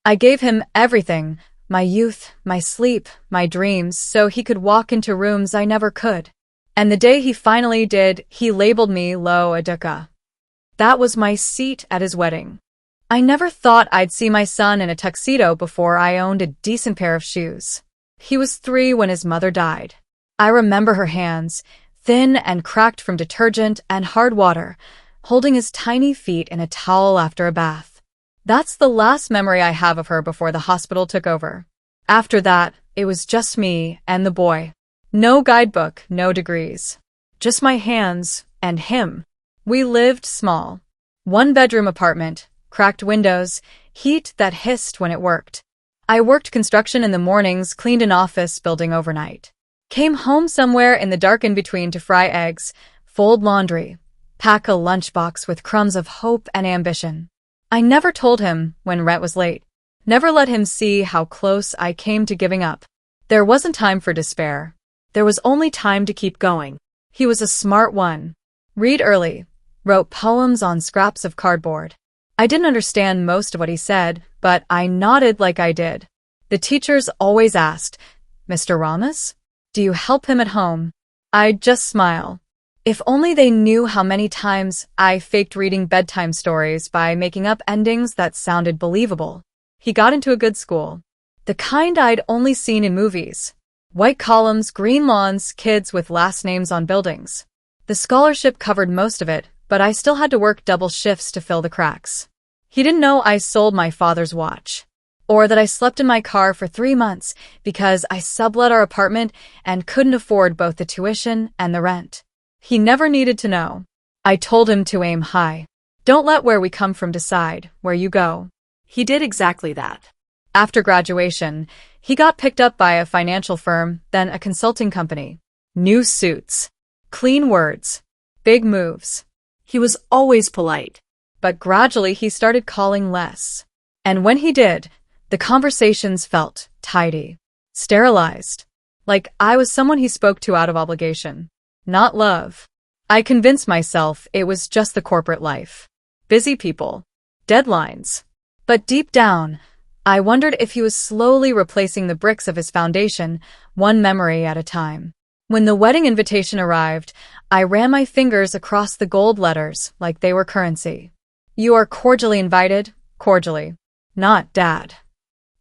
I gave him everything, my youth, my sleep, my dreams, so he could walk into rooms I never could. And the day he finally did, he labeled me Low Educa. That was my seat at his wedding. I never thought I'd see my son in a tuxedo before I owned a decent pair of shoes. He was 3 when his mother died. I remember her hands, thin and cracked from detergent and hard water, holding his tiny feet in a towel after a bath. That's the last memory I have of her before the hospital took over. After that, it was just me and the boy. No guidebook, no degrees. Just my hands and him. We lived small. 1-bedroom apartment, cracked windows, heat that hissed when it worked. I worked construction in the mornings, cleaned an office building overnight. Came home somewhere in the dark in between to fry eggs, fold laundry, pack a lunchbox with crumbs of hope and ambition. I never told him when rent was late. Never let him see how close I came to giving up. There wasn't time for despair. There was only time to keep going. He was a smart one. Read early. Wrote poems on scraps of cardboard. I didn't understand most of what he said, but I nodded like I did. The teachers always asked, "Mr. Ramos? Do you help him at home?" I'd just smile. If only they knew how many times I faked reading bedtime stories by making up endings that sounded believable. He got into a good school. The kind I'd only seen in movies. White columns, green lawns, kids with last names on buildings. The scholarship covered most of it, but I still had to work double shifts to fill the cracks. He didn't know I sold my father's watch. Or that I slept in my car for 3 months because I sublet our apartment and couldn't afford both the tuition and the rent. He never needed to know. I told him to aim high. Don't let where we come from decide where you go. He did exactly that. After graduation, he got picked up by a financial firm, then a consulting company. New suits. Clean words. Big moves. He was always polite. But gradually he started calling less. And when he did, the conversations felt tidy. Sterilized. Like I was someone he spoke to out of obligation. Not love. I convinced myself it was just the corporate life. Busy people. Deadlines. But deep down, I wondered if he was slowly replacing the bricks of his foundation, one memory at a time. When the wedding invitation arrived, I ran my fingers across the gold letters like they were currency. You are cordially invited, cordially. Not Dad.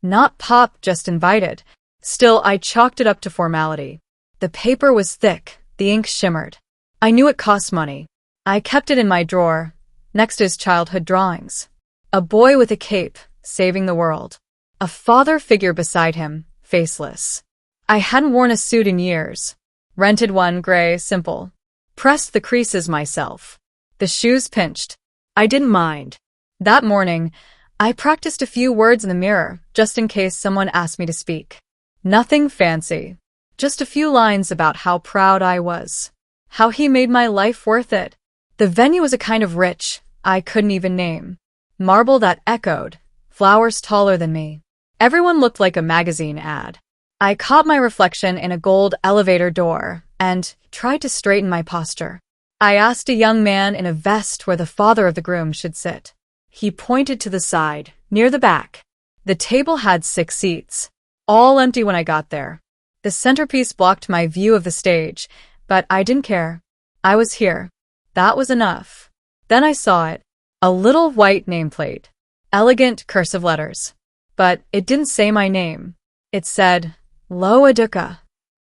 Not Pop, just invited. Still, I chalked it up to formality. The paper was thick. The ink shimmered. I knew it cost money. I kept it in my drawer, next to his childhood drawings. A boy with a cape, saving the world. A father figure beside him, faceless. I hadn't worn a suit in years. Rented one, gray, simple. Pressed the creases myself. The shoes pinched. I didn't mind. That morning, I practiced a few words in the mirror, just in case someone asked me to speak. Nothing fancy. Just a few lines about how proud I was. How he made my life worth it. The venue was a kind of rich I couldn't even name. Marble that echoed. Flowers taller than me. Everyone looked like a magazine ad. I caught my reflection in a gold elevator door and tried to straighten my posture. I asked a young man in a vest where the father of the groom should sit. He pointed to the side, near the back. The table had 6 seats. All empty when I got there. The centerpiece blocked my view of the stage, but I didn't care. I was here. That was enough. Then I saw it. A little white nameplate. Elegant cursive letters. But it didn't say my name. It said, Low Educa.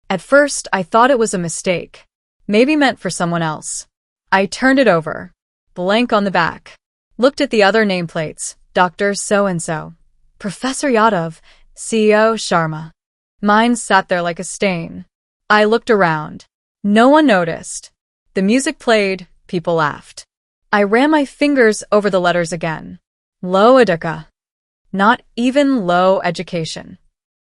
At first, I thought it was a mistake. Maybe meant for someone else. I turned it over. Blank on the back. Looked at the other nameplates. Dr. So-and-so. Professor Yadav. CEO Sharma. Mine sat there like a stain. I looked around. No one noticed. The music played, people laughed. I ran my fingers over the letters again. Low Educa. Not even low education.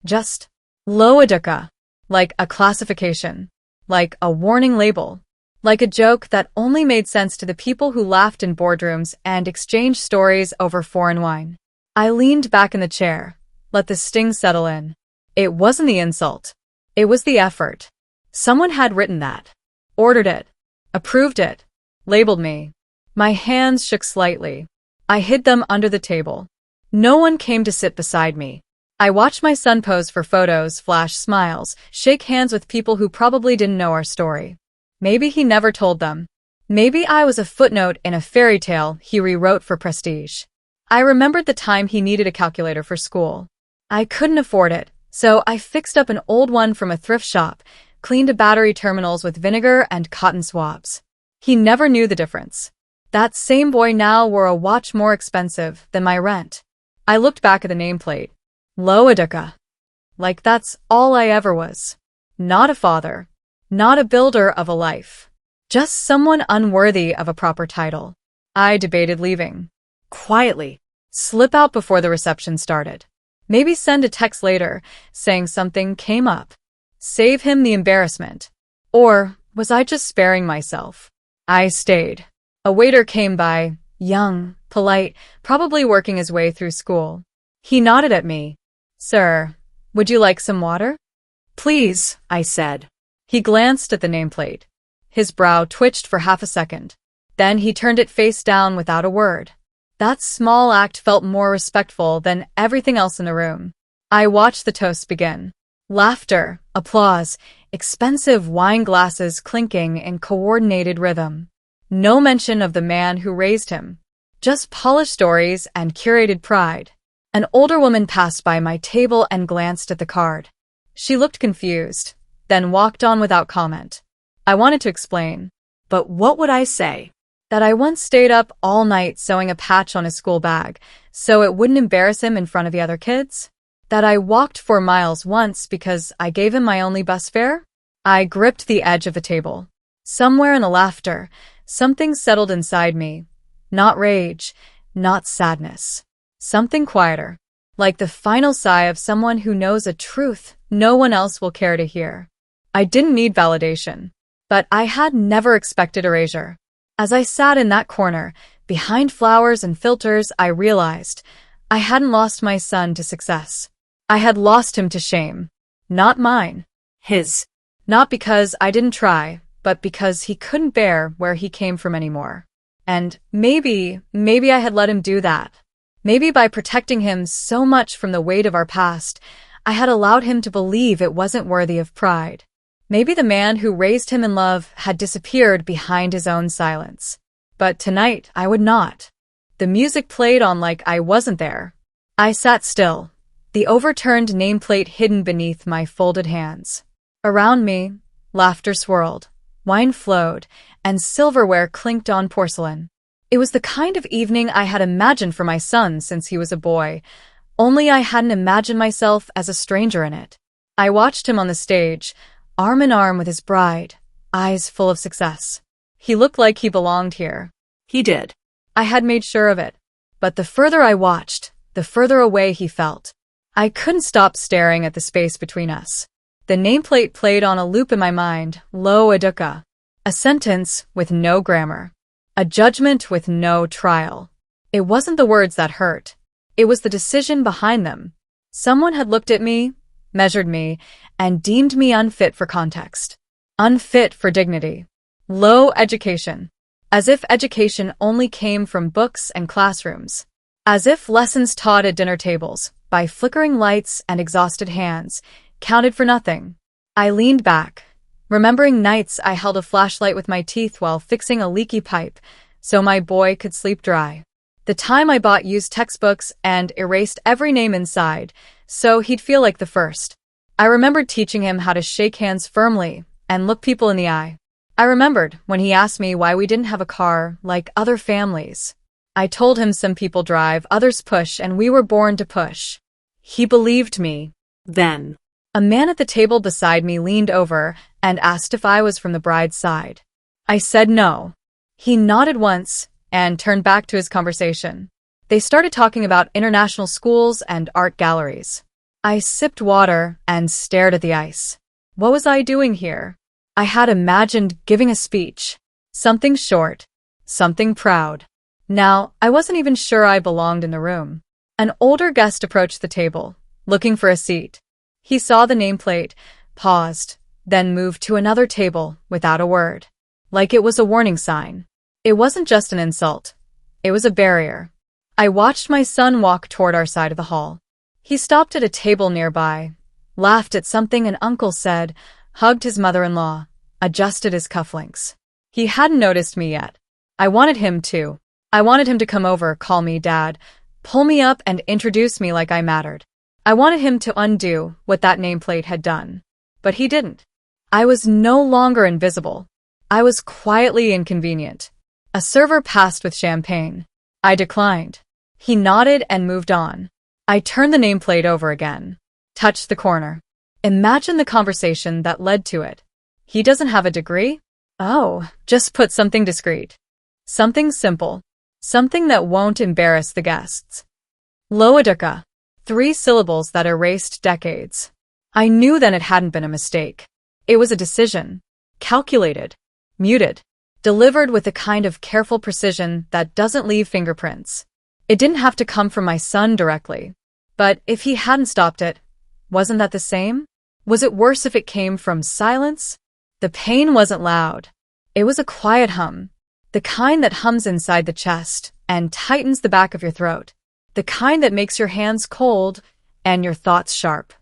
Just Low Educa. Like a classification. Like a warning label. Like a joke that only made sense to the people who laughed in boardrooms and exchanged stories over foreign wine. I leaned back in the chair. Let the sting settle in. It wasn't the insult. It was the effort. Someone had written that. Ordered it. Approved it. Labeled me. My hands shook slightly. I hid them under the table. No one came to sit beside me. I watched my son pose for photos, flash smiles, shake hands with people who probably didn't know our story. Maybe he never told them. Maybe I was a footnote in a fairy tale he rewrote for prestige. I remembered the time he needed a calculator for school. I couldn't afford it, so I fixed up an old one from a thrift shop, cleaned battery terminals with vinegar and cotton swabs. He never knew the difference. That same boy now wore a watch more expensive than my rent. I looked back at the nameplate. Low Educa. Like that's all I ever was. Not a father. Not a builder of a life. Just someone unworthy of a proper title. I debated leaving. Quietly. Slip out before the reception started. Maybe send a text later, saying something came up. Save him the embarrassment. Or was I just sparing myself? I stayed. A waiter came by, young, polite, probably working his way through school. He nodded at me. Sir, would you like some water? Please, I said. He glanced at the nameplate. His brow twitched for half a second. Then he turned it face down without a word. That small act felt more respectful than everything else in the room. I watched the toast begin. Laughter, applause, expensive wine glasses clinking in coordinated rhythm. No mention of the man who raised him. Just polished stories and curated pride. An older woman passed by my table and glanced at the card. She looked confused, then walked on without comment. I wanted to explain, but what would I say? That I once stayed up all night sewing a patch on his school bag, so it wouldn't embarrass him in front of the other kids? That I walked 4 miles once because I gave him my only bus fare? I gripped the edge of the table. Somewhere in the laughter, something settled inside me. Not rage, not sadness. Something quieter. Like the final sigh of someone who knows a truth no one else will care to hear. I didn't need validation, but I had never expected erasure. As I sat in that corner, behind flowers and filters, I realized I hadn't lost my son to success. I had lost him to shame. Not mine. His. Not because I didn't try, but because he couldn't bear where he came from anymore. And maybe I had let him do that. Maybe by protecting him so much from the weight of our past, I had allowed him to believe it wasn't worthy of pride. Maybe the man who raised him in love had disappeared behind his own silence. But tonight, I would not. The music played on like I wasn't there. I sat still, the overturned nameplate hidden beneath my folded hands. Around me, laughter swirled, wine flowed, and silverware clinked on porcelain. It was the kind of evening I had imagined for my son since he was a boy, only I hadn't imagined myself as a stranger in it. I watched him on the stage, arm in arm with his bride, eyes full of success. He looked like he belonged here. He did. I had made sure of it. But the further I watched, the further away he felt. I couldn't stop staring at the space between us. The nameplate played on a loop in my mind, Low Educa. A sentence with no grammar. A judgment with no trial. It wasn't the words that hurt. It was the decision behind them. Someone had looked at me, measured me, and deemed me unfit for context. Unfit for dignity. Low education. As if education only came from books and classrooms. As if lessons taught at dinner tables, by flickering lights and exhausted hands, counted for nothing. I leaned back, remembering nights I held a flashlight with my teeth while fixing a leaky pipe, so my boy could sleep dry. The time I bought used textbooks and erased every name inside, so he'd feel like the first. I remembered teaching him how to shake hands firmly and look people in the eye. I remembered when he asked me why we didn't have a car like other families. I told him some people drive, others push, and we were born to push. He believed me. Then, a man at the table beside me leaned over and asked if I was from the bride's side. I said no. He nodded once and turned back to his conversation. They started talking about international schools and art galleries. I sipped water and stared at the ice. What was I doing here? I had imagined giving a speech. Something short. Something proud. Now, I wasn't even sure I belonged in the room. An older guest approached the table, looking for a seat. He saw the nameplate, paused, then moved to another table without a word. Like it was a warning sign. It wasn't just an insult. It was a barrier. I watched my son walk toward our side of the hall. He stopped at a table nearby, laughed at something an uncle said, hugged his mother-in-law, adjusted his cufflinks. He hadn't noticed me yet. I wanted him to. I wanted him to come over, call me Dad, pull me up and introduce me like I mattered. I wanted him to undo what that nameplate had done. But he didn't. I was no longer invisible. I was quietly inconvenient. A server passed with champagne. I declined. He nodded and moved on. I turned the nameplate over again. Touched the corner. Imagine the conversation that led to it. He doesn't have a degree? Oh, just put something discreet. Something simple. Something that won't embarrass the guests. Low Educa. 3 syllables that erased decades. I knew then it hadn't been a mistake. It was a decision. Calculated. Muted. Delivered with a kind of careful precision that doesn't leave fingerprints. It didn't have to come from my son directly. But if he hadn't stopped it, wasn't that the same? Was it worse if it came from silence? The pain wasn't loud. It was a quiet hum. The kind that hums inside the chest and tightens the back of your throat. The kind that makes your hands cold and your thoughts sharp.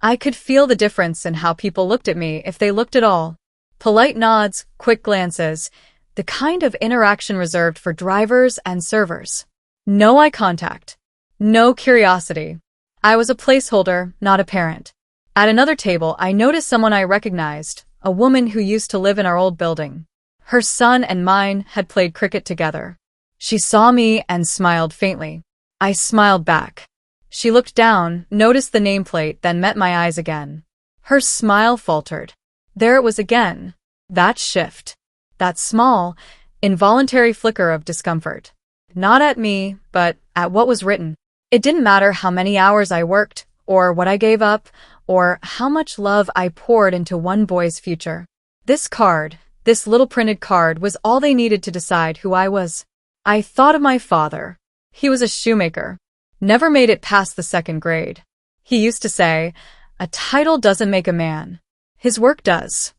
I could feel the difference in how people looked at me if they looked at all. Polite nods, quick glances, the kind of interaction reserved for drivers and servers. No eye contact. No curiosity. I was a placeholder, not a parent. At another table, I noticed someone I recognized, a woman who used to live in our old building. Her son and mine had played cricket together. She saw me and smiled faintly. I smiled back. She looked down, noticed the nameplate, then met my eyes again. Her smile faltered. There it was again. That shift. That small, involuntary flicker of discomfort. Not at me, but at what was written. It didn't matter how many hours I worked, or what I gave up, or how much love I poured into one boy's future. This card, this little printed card, was all they needed to decide who I was. I thought of my father. He was a shoemaker. Never made it past the 2nd grade. He used to say, "A title doesn't make a man. His work does."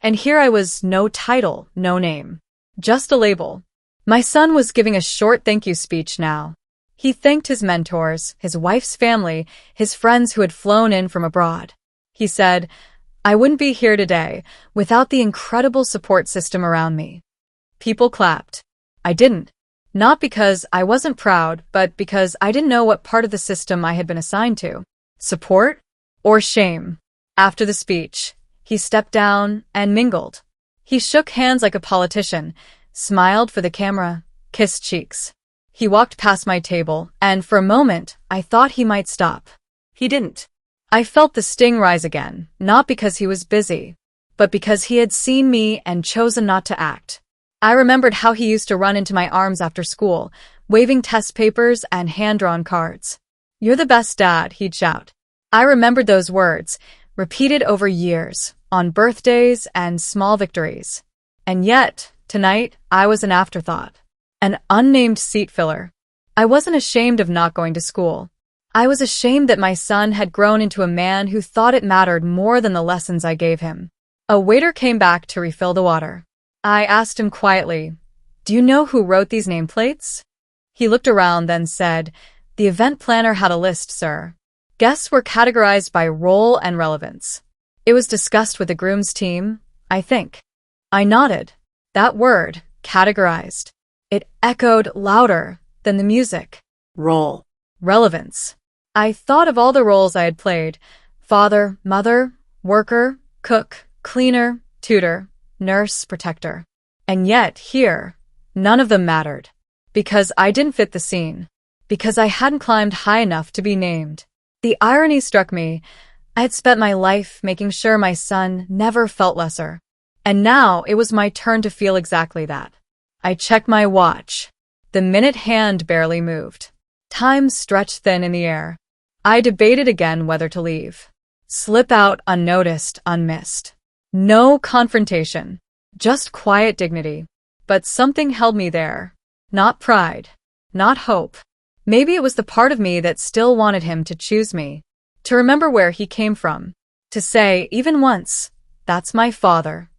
And here I was, no title, no name. Just a label. My son was giving a short thank you speech now. He thanked his mentors, his wife's family, his friends who had flown in from abroad. He said, "I wouldn't be here today without the incredible support system around me." People clapped. I didn't. Not because I wasn't proud, but because I didn't know what part of the system I had been assigned to. Support or shame? After the speech, he stepped down and mingled. He shook hands like a politician, smiled for the camera, kissed cheeks. He walked past my table, and for a moment, I thought he might stop. He didn't. I felt the sting rise again, not because he was busy, but because he had seen me and chosen not to act. I remembered how he used to run into my arms after school, waving test papers and hand-drawn cards. "You're the best, Dad," he'd shout. I remembered those words, repeated over years, on birthdays and small victories. And yet, tonight, I was an afterthought. An unnamed seat filler. I wasn't ashamed of not going to school. I was ashamed that my son had grown into a man who thought it mattered more than the lessons I gave him. A waiter came back to refill the water. I asked him quietly, "Do you know who wrote these nameplates?" He looked around, then said, "The event planner had a list, sir. Guests were categorized by role and relevance. It was discussed with the groom's team, I think." I nodded. That word, categorized. It echoed louder than the music. Role. Relevance. I thought of all the roles I had played: father, mother, worker, cook, cleaner, tutor, nurse, protector. And yet, here, none of them mattered. Because I didn't fit the scene. Because I hadn't climbed high enough to be named. The irony struck me. I had spent my life making sure my son never felt lesser. And now it was my turn to feel exactly that. I checked my watch. The minute hand barely moved. Time stretched thin in the air. I debated again whether to leave. Slip out unnoticed, unmissed. No confrontation. Just quiet dignity. But something held me there. Not pride. Not hope. Maybe it was the part of me that still wanted him to choose me. To remember where he came from. To say, even once, "That's my father."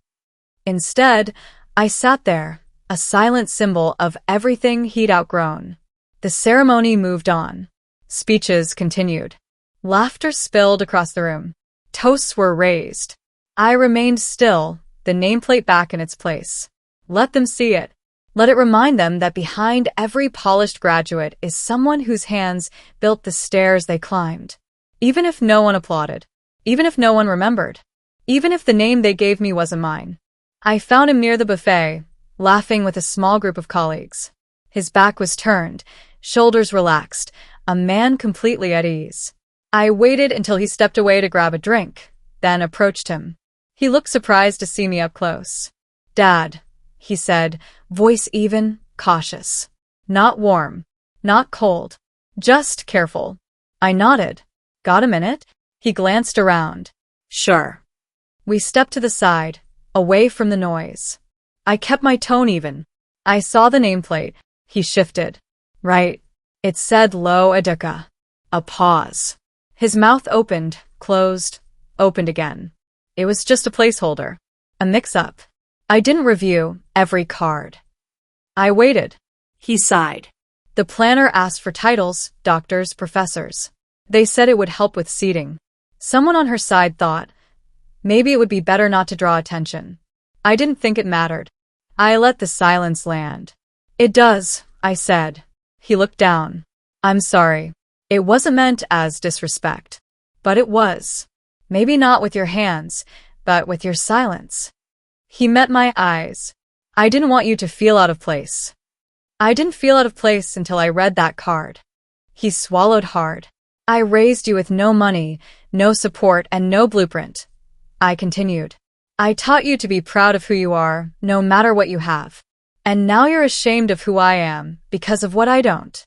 Instead, I sat there, a silent symbol of everything he'd outgrown. The ceremony moved on. Speeches continued. Laughter spilled across the room. Toasts were raised. I remained still, the nameplate back in its place. Let them see it. Let it remind them that behind every polished graduate is someone whose hands built the stairs they climbed. Even if no one applauded. Even if no one remembered. Even if the name they gave me wasn't mine. I found him near the buffet, laughing with a small group of colleagues. His back was turned, shoulders relaxed, a man completely at ease. I waited until he stepped away to grab a drink, then approached him. He looked surprised to see me up close. "Dad," he said, voice even, cautious. Not warm, not cold, just careful. I nodded. "Got a minute?" He glanced around. "Sure." We stepped to the side, away from the noise. I kept my tone even. I saw the nameplate. He shifted. "Right." It said Low Educa. A pause. His mouth opened, closed, opened again. It was just a placeholder. A mix-up. I didn't review every card. I waited. He sighed. The planner asked for titles, doctors, professors. They said it would help with seating. Someone on her side thought, maybe it would be better not to draw attention. I didn't think it mattered. I let the silence land. "It does," I said. He looked down. "I'm sorry. It wasn't meant as disrespect. But it was. Maybe not with your hands, but with your silence." He met my eyes. "I didn't want you to feel out of place." "I didn't feel out of place until I read that card." He swallowed hard. "I raised you with no money, no support, and no blueprint." I continued. "I taught you to be proud of who you are, no matter what you have. And now you're ashamed of who I am, because of what I don't."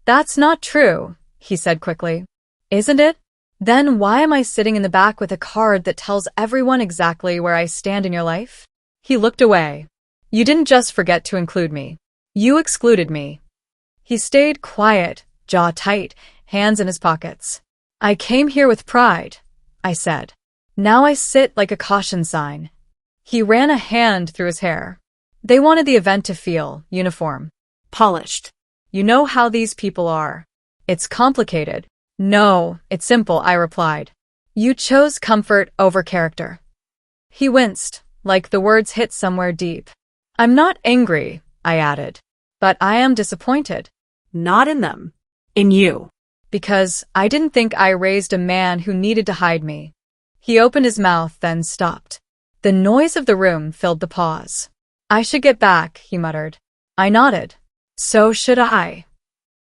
"That's not true," he said quickly. "Isn't it? Then why am I sitting in the back with a card that tells everyone exactly where I stand in your life?" He looked away. "You didn't just forget to include me. You excluded me." He stayed quiet, jaw tight, hands in his pockets. "I came here with pride," I said. "Now I sit like a caution sign." He ran a hand through his hair. "They wanted the event to feel uniform, polished. You know how these people are. It's complicated." "No, it's simple," I replied. "You chose comfort over character." He winced, like the words hit somewhere deep. "I'm not angry," I added. "But I am disappointed." "Not in them. In you." Because I didn't think I raised a man who needed to hide me. He opened his mouth, then stopped. The noise of the room filled the pause. "I should get back," he muttered. I nodded. "So should I."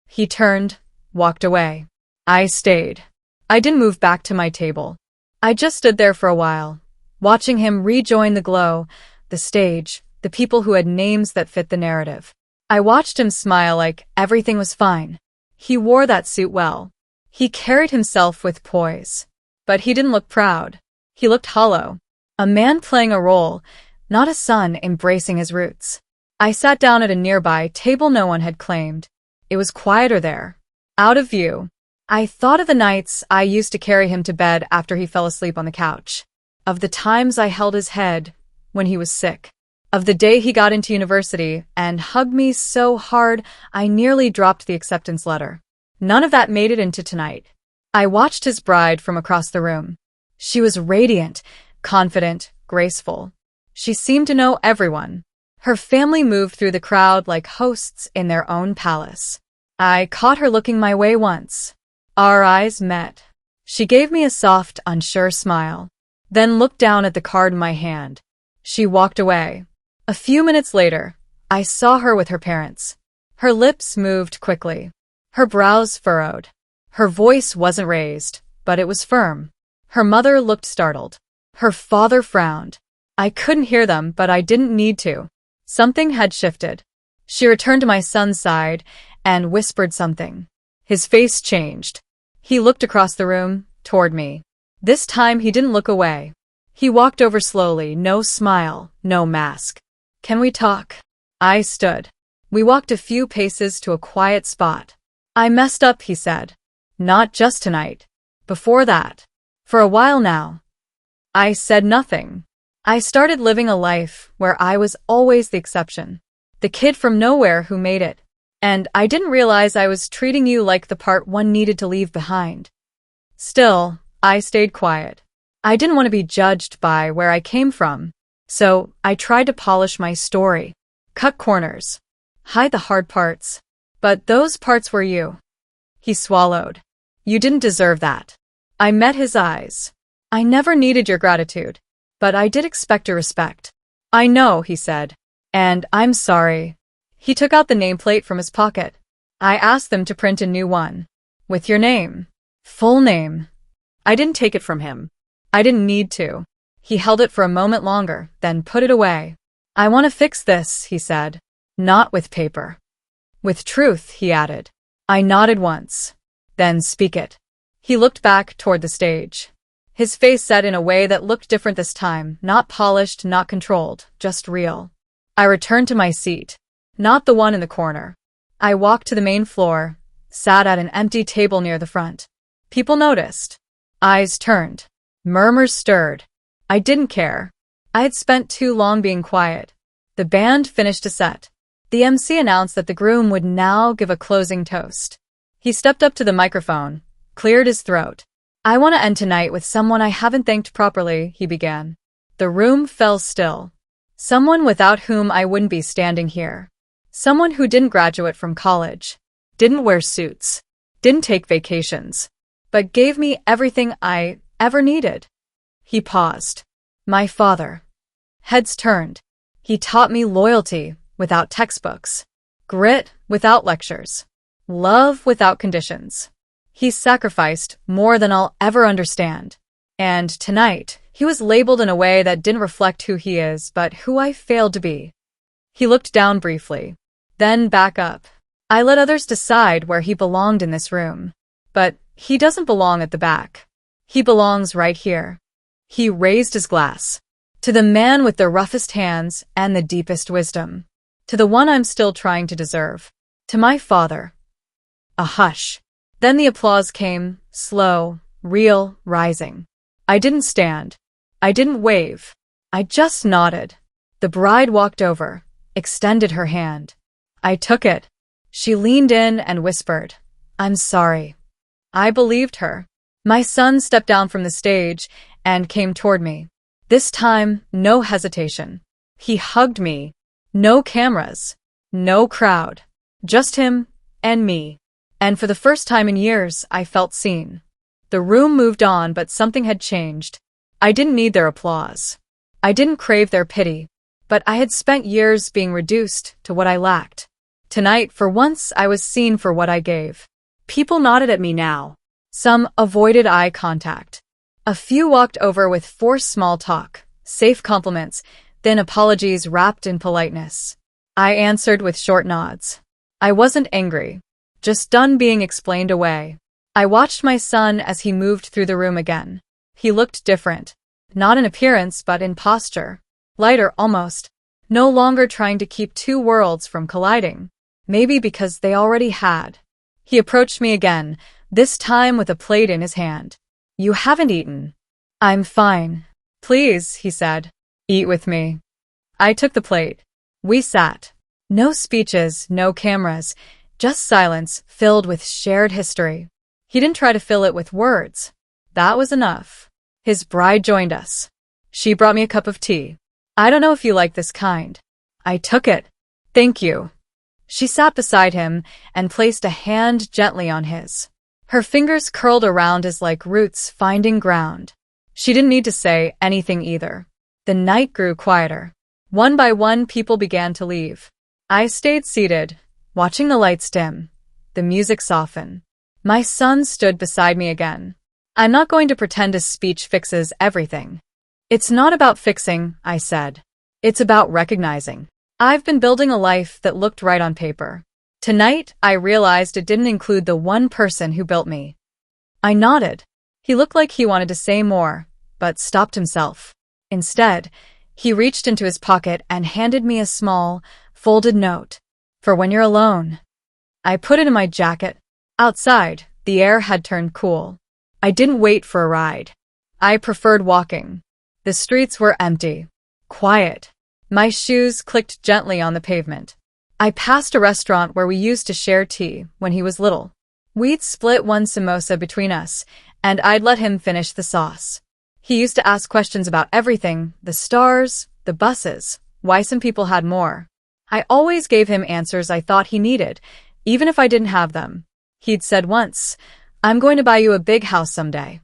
He turned, walked away. I stayed. I didn't move back to my table. I just stood there for a while, watching him rejoin the glow, the stage, the people who had names that fit the narrative. I watched him smile like everything was fine. He wore that suit well. He carried himself with poise. But he didn't look proud. He looked hollow. A man playing a role, not a son embracing his roots. I sat down at a nearby table no one had claimed. It was quieter there, out of view. I thought of the nights I used to carry him to bed after he fell asleep on the couch. Of the times I held his head when he was sick. Of the day he got into university and hugged me so hard I nearly dropped the acceptance letter. None of that made it into tonight. I watched his bride from across the room. She was radiant, confident, graceful. She seemed to know everyone. Her family moved through the crowd like hosts in their own palace. I caught her looking my way once. Our eyes met. She gave me a soft, unsure smile, then looked down at the card in my hand. She walked away. A few minutes later, I saw her with her parents. Her lips moved quickly. Her brows furrowed. Her voice wasn't raised, but it was firm. Her mother looked startled. Her father frowned. I couldn't hear them, but I didn't need to. Something had shifted. She returned to my son's side and whispered something. His face changed. He looked across the room, toward me. This time he didn't look away. He walked over slowly, no smile, no mask. "Can we talk?" I stood. We walked a few paces to a quiet spot. "I messed up," he said. "Not just tonight. Before that. For a while now." I said nothing. I started living a life where I was always the exception. The kid from nowhere who made it. And I didn't realize I was treating you like the part one needed to leave behind. Still, I stayed quiet. I didn't want to be judged by where I came from. So, I tried to polish my story. Cut corners. Hide the hard parts. But those parts were you. He swallowed. You didn't deserve that. I met his eyes. I never needed your gratitude. But I did expect your respect. I know, he said. And I'm sorry. He took out the nameplate from his pocket. I asked them to print a new one. With your name. Full name. I didn't take it from him. I didn't need to. He held it for a moment longer, then put it away. I want to fix this, he said. Not with paper. With truth, he added. I nodded once. Then speak it. He looked back toward the stage. His face set in a way that looked different this time, not polished, not controlled, just real. I returned to my seat. Not the one in the corner. I walked to the main floor, sat at an empty table near the front. People noticed. Eyes turned. Murmurs stirred. I didn't care. I had spent too long being quiet. The band finished a set. The MC announced that the groom would now give a closing toast. He stepped up to the microphone, cleared his throat. I want to end tonight with someone I haven't thanked properly, he began. The room fell still. Someone without whom I wouldn't be standing here. Someone who didn't graduate from college, didn't wear suits, didn't take vacations, but gave me everything I ever needed. He paused. My father. Heads turned. He taught me loyalty without textbooks, grit without lectures, love without conditions. He sacrificed more than I'll ever understand. And tonight, he was labeled in a way that didn't reflect who he is, but who I failed to be. He looked down briefly, then back up. I let others decide where he belonged in this room. But he doesn't belong at the back. He belongs right here. He raised his glass. To the man with the roughest hands and the deepest wisdom. To the one I'm still trying to deserve. To my father. A hush. Then the applause came, slow, real, rising. I didn't stand. I didn't wave. I just nodded. The bride walked over, extended her hand. I took it. She leaned in and whispered, I'm sorry. I believed her. My son stepped down from the stage and came toward me. This time, no hesitation. He hugged me. No cameras. No crowd. Just him and me. And for the first time in years, I felt seen. The room moved on, but something had changed. I didn't need their applause. I didn't crave their pity. But I had spent years being reduced to what I lacked. Tonight, for once, I was seen for what I gave. People nodded at me now. Some avoided eye contact. A few walked over with forced small talk, safe compliments, then apologies wrapped in politeness. I answered with short nods. I wasn't angry, just done being explained away. I watched my son as he moved through the room again. He looked different, not in appearance but in posture. Lighter almost, no longer trying to keep two worlds from colliding. Maybe because they already had. He approached me again, this time with a plate in his hand. You haven't eaten. I'm fine. Please, he said. Eat with me. I took the plate. We sat. No speeches, no cameras, just silence filled with shared history. He didn't try to fill it with words. That was enough. His bride joined us. She brought me a cup of tea. I don't know if you like this kind. I took it. Thank you. She sat beside him and placed a hand gently on his. Her fingers curled around his like roots finding ground. She didn't need to say anything either. The night grew quieter. One by one, people began to leave. I stayed seated, watching the lights dim, the music soften. My son stood beside me again. I'm not going to pretend a speech fixes everything. It's not about fixing, I said. It's about recognizing. I've been building a life that looked right on paper. Tonight, I realized it didn't include the one person who built me. I nodded. He looked like he wanted to say more, but stopped himself. Instead, he reached into his pocket and handed me a small, folded note. For when you're alone. I put it in my jacket. Outside, the air had turned cool. I didn't wait for a ride. I preferred walking. The streets were empty. Quiet. My shoes clicked gently on the pavement. I passed a restaurant where we used to share tea when he was little. We'd split one samosa between us, and I'd let him finish the sauce. He used to ask questions about everything, the stars, the buses, why some people had more. I always gave him answers I thought he needed, even if I didn't have them. He'd said once, "I'm going to buy you a big house someday."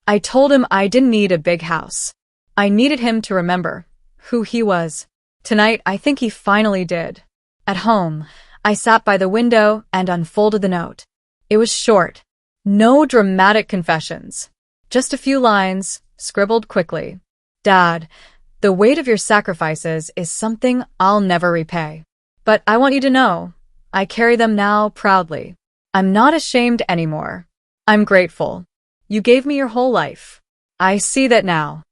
I told him I didn't need a big house. I needed him to remember who he was. Tonight, I think he finally did. At home, I sat by the window and unfolded the note. It was short. No dramatic confessions. Just a few lines, scribbled quickly. "Dad, the weight of your sacrifices is something I'll never repay. But I want you to know, I carry them now proudly. I'm not ashamed anymore. I'm grateful. You gave me your whole life. I see that now."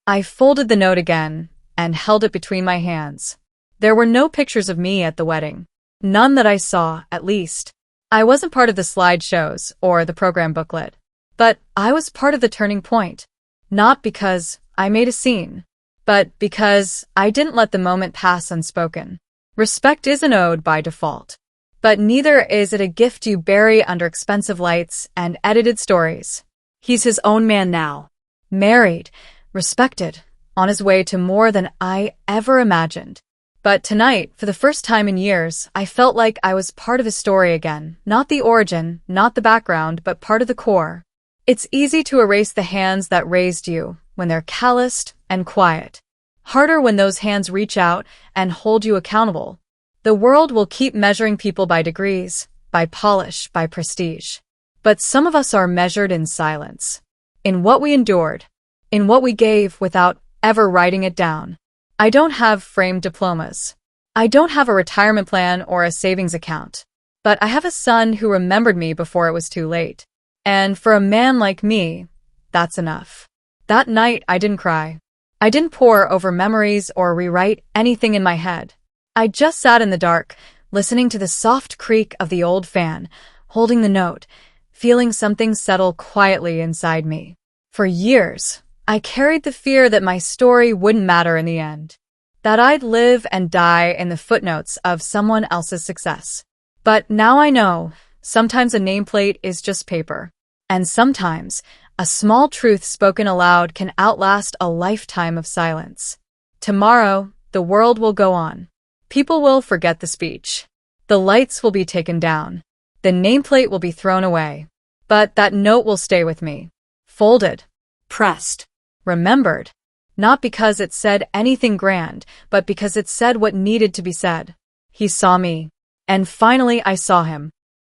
I folded the note again and held it between my hands. There were no pictures of me at the wedding. None that I saw, at least. I wasn't part of the slideshows or the program booklet. But I was part of the turning point. Not because I made a scene, but because I didn't let the moment pass unspoken. Respect isn't owed by default. But neither is it a gift you bury under expensive lights and edited stories. He's his own man now. Married, respected, on his way to more than I ever imagined. But tonight, for the first time in years, I felt like I was part of his story again. Not the origin, not the background, but part of the core. It's easy to erase the hands that raised you when they're calloused and quiet. Harder when those hands reach out and hold you accountable. The world will keep measuring people by degrees, by polish, by prestige. But some of us are measured in silence. In what we endured. In what we gave without ever writing it down. I don't have framed diplomas. I don't have a retirement plan or a savings account. But I have a son who remembered me before it was too late. And for a man like me, that's enough. That night, I didn't cry. I didn't pore over memories or rewrite anything in my head. I just sat in the dark, listening to the soft creak of the old fan, holding the note, feeling something settle quietly inside me. For years, I carried the fear that my story wouldn't matter in the end, that I'd live and die in the footnotes of someone else's success. But now I know, sometimes a nameplate is just paper, and sometimes a small truth spoken aloud can outlast a lifetime of silence. Tomorrow, the world will go on. People will forget the speech. The lights will be taken down. The nameplate will be thrown away. But that note will stay with me. Folded. Pressed. Remembered. Not because it said anything grand, but because it said what needed to be said. He saw me. And finally I saw him.